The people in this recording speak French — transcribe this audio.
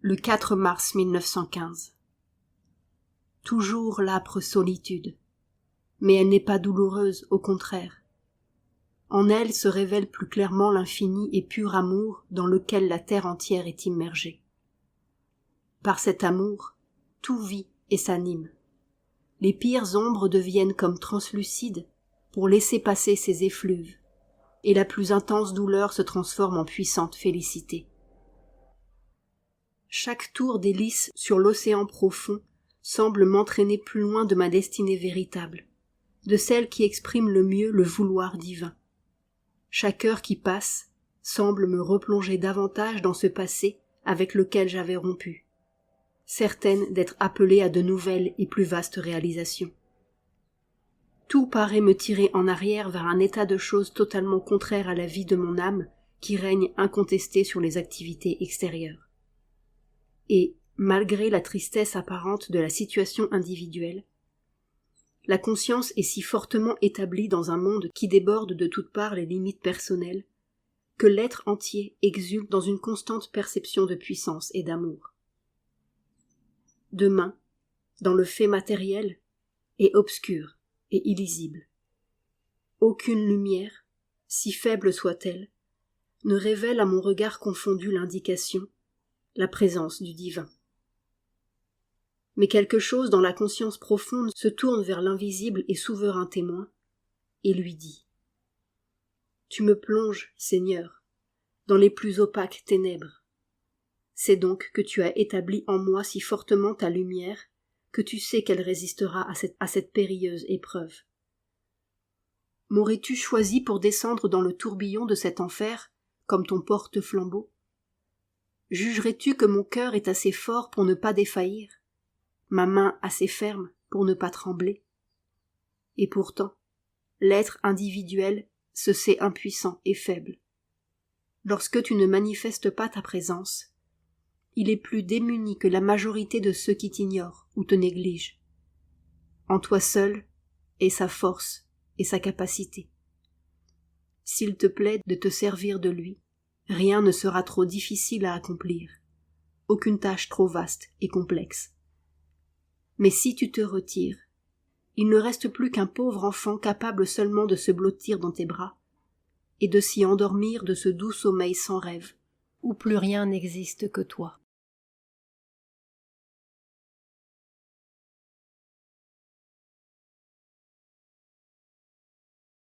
Le 4 mars 1915. Toujours l'âpre solitude. Mais elle n'est pas douloureuse, au contraire. En elle se révèle plus clairement l'infini et pur amour dans lequel la terre entière est immergée. Par cet amour, tout vit et s'anime. Les pires ombres deviennent comme translucides pour laisser passer ces effluves, et la plus intense douleur se transforme en puissante félicité. Chaque tour d'hélice sur l'océan profond semble m'entraîner plus loin de ma destinée véritable, de celle qui exprime le mieux le vouloir divin. Chaque heure qui passe semble me replonger davantage dans ce passé avec lequel j'avais rompu, certaine d'être appelée à de nouvelles et plus vastes réalisations. Tout paraît me tirer en arrière vers un état de choses totalement contraire à la vie de mon âme qui règne incontestée sur les activités extérieures. Et, malgré la tristesse apparente de la situation individuelle, la conscience est si fortement établie dans un monde qui déborde de toutes parts les limites personnelles, que l'être entier exulte dans une constante perception de puissance et d'amour. Demain, dans le fait matériel, est obscur et illisible. Aucune lumière, si faible soit-elle, ne révèle à mon regard confondu l'indication, la présence du divin. Mais quelque chose dans la conscience profonde se tourne vers l'invisible et souverain témoin, et lui dit « Tu me plonges, Seigneur, dans les plus opaques ténèbres. C'est donc que tu as établi en moi si fortement ta lumière que tu sais qu'elle résistera à cette périlleuse épreuve. M'aurais-tu choisi pour descendre dans le tourbillon de cet enfer comme ton porte-flambeau? Jugerais-tu que mon cœur est assez fort pour ne pas défaillir, ma main assez ferme pour ne pas trembler? Et pourtant, l'être individuel se sait impuissant et faible. Lorsque tu ne manifestes pas ta présence, il est plus démuni que la majorité de ceux qui t'ignorent ou te négligent. En toi seul est sa force et sa capacité. S'il te plaît de te servir de lui, rien ne sera trop difficile à accomplir, aucune tâche trop vaste et complexe. Mais si tu te retires, il ne reste plus qu'un pauvre enfant capable seulement de se blottir dans tes bras et de s'y endormir de ce doux sommeil sans rêve, où plus rien n'existe que toi.